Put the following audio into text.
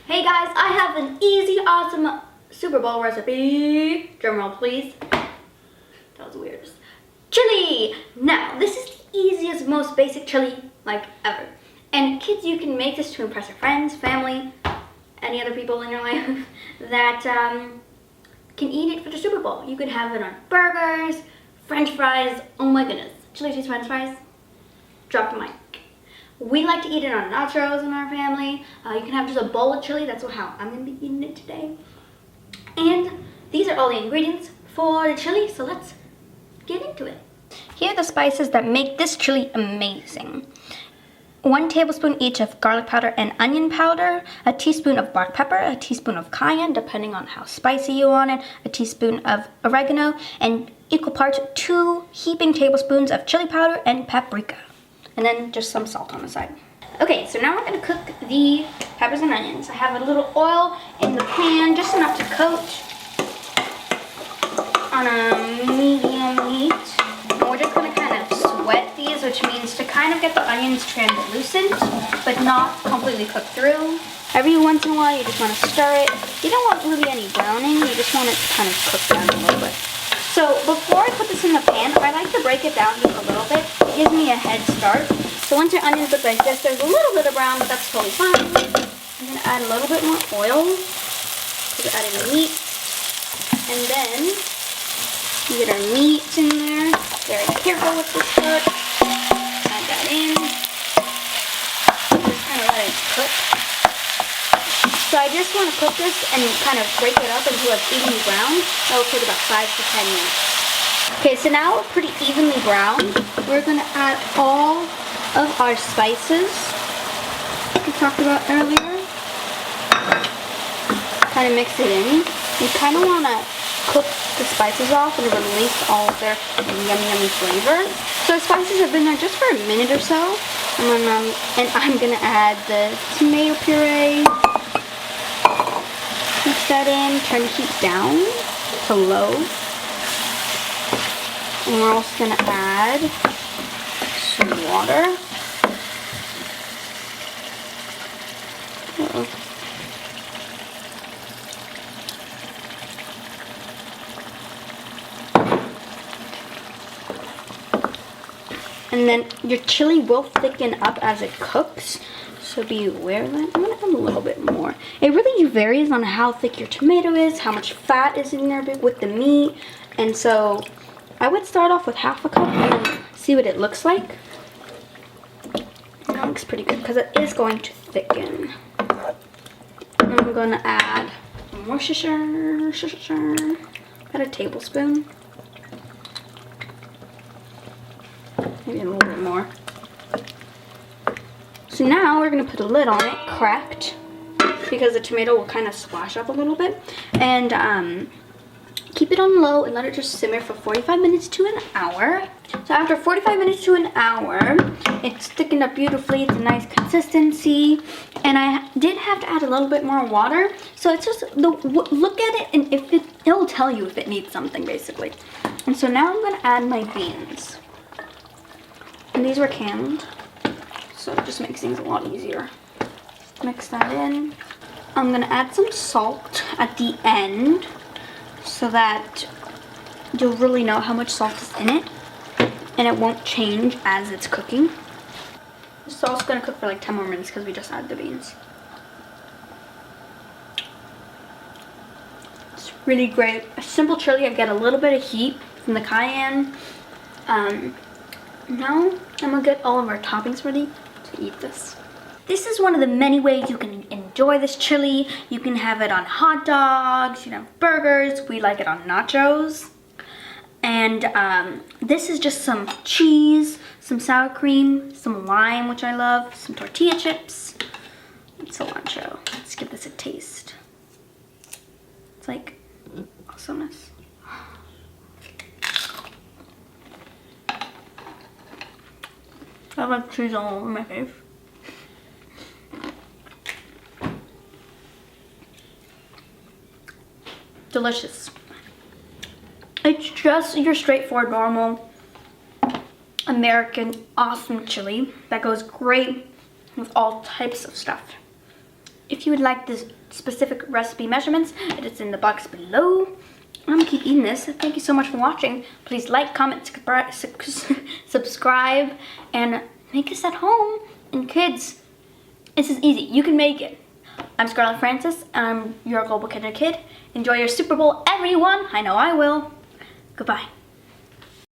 Hey guys, I have an easy, awesome Super Bowl recipe. Drum roll, please. That was weird. Chili! Now, this is the easiest, most basic chili like ever. And kids, you can make this to impress your friends, family, any other people in your life that can eat it for the Super Bowl. You could have it on burgers, French fries. Oh my goodness. Chili cheese French fries? Drop the mic. We like to eat it on nachos in our family. You can have just a bowl of chili. That's how I'm going to be eating it today. And these are all the ingredients for the chili, so let's get into it. Here are the spices that make this chili amazing. 1 tablespoon each of garlic powder and onion powder, a teaspoon of black pepper, a teaspoon of cayenne, depending on how spicy you want it, a teaspoon of oregano, and equal parts 2 heaping tablespoons of chili powder and paprika. And then just some salt on the side. Okay, so now we're gonna cook the peppers and onions. I have a little oil in the pan, just enough to coat on a medium heat. And we're just gonna kind of sweat these, which means to kind of get the onions translucent, but not completely cooked through. Every once in a while, you just wanna stir it. You don't want really any browning, you just want it to kind of cook down a little bit. So before I put this in the pan, I like to break it down just a little bit. It gives me a head start. So once your onions look like this, there's a little bit of brown, but that's totally fine. I'm going to add a little bit more oil because we're adding the meat. And then we get our meat in there. Very careful with this part. Add that in. Just kind of let it cook. So I just want to cook this and kind of break it up until it's evenly browned. That will take about 5 to 10 minutes. Okay, so now we're pretty evenly browned. We're going to add all of our spices we talked about earlier. Kind of mix it in. You kind of want to cook the spices off and release all of their yummy flavor. So the spices have been there just for a minute or so. And I'm going to add the tomato puree. Mix that in, turn the heat down to low. And we're also going to add some water. And then your chili will thicken up as it cooks. So be aware of that. I'm going to add a little bit more. It really varies on how thick your tomato is, how much fat is in there with the meat. And so I would start off with half a cup and then see what it looks like. That looks pretty good because it is going to thicken. And I'm going to add some more about a tablespoon. Maybe a little bit more. So now we're going to put a lid on it, cracked, because the tomato will kind of splash up a little bit. And keep it on low and let it just simmer for 45 minutes to an hour. So after 45 minutes to an hour, it's thickened up beautifully. It's a nice consistency. And I did have to add a little bit more water. So it's just, look at it and if it'll tell you if it needs something basically. And so now I'm going to add my beans. And these were canned. So it just makes things a lot easier. Mix that in. I'm going to add some salt at the end so that you'll really know how much salt is in it and it won't change as it's cooking. The salt's going to cook for like 10 more minutes because we just added the beans. It's really great. A simple chili. I get a little bit of heat from the cayenne. Now I'm going to get all of our toppings ready to eat this. This is one of the many ways you can enjoy this chili. You can have it on hot dogs, you can have burgers. We like it on nachos. And this is just some cheese, some sour cream, some lime, which I love, some tortilla chips, and cilantro. Let's give this a taste. It's like awesomeness. I have cheese all over my face. Delicious. It's just your straightforward, normal, American, awesome chili that goes great with all types of stuff. If if you would like this specific recipe measurements, it is in the box below. I'm gonna keep eating this. Thank you so much for watching. Please like, comment, subscribe, and make this at home. And kids, this is easy. You can make it. I'm Scarlett Francis, and I'm your Global Kid. Enjoy your Super Bowl, everyone. I know I will. Goodbye.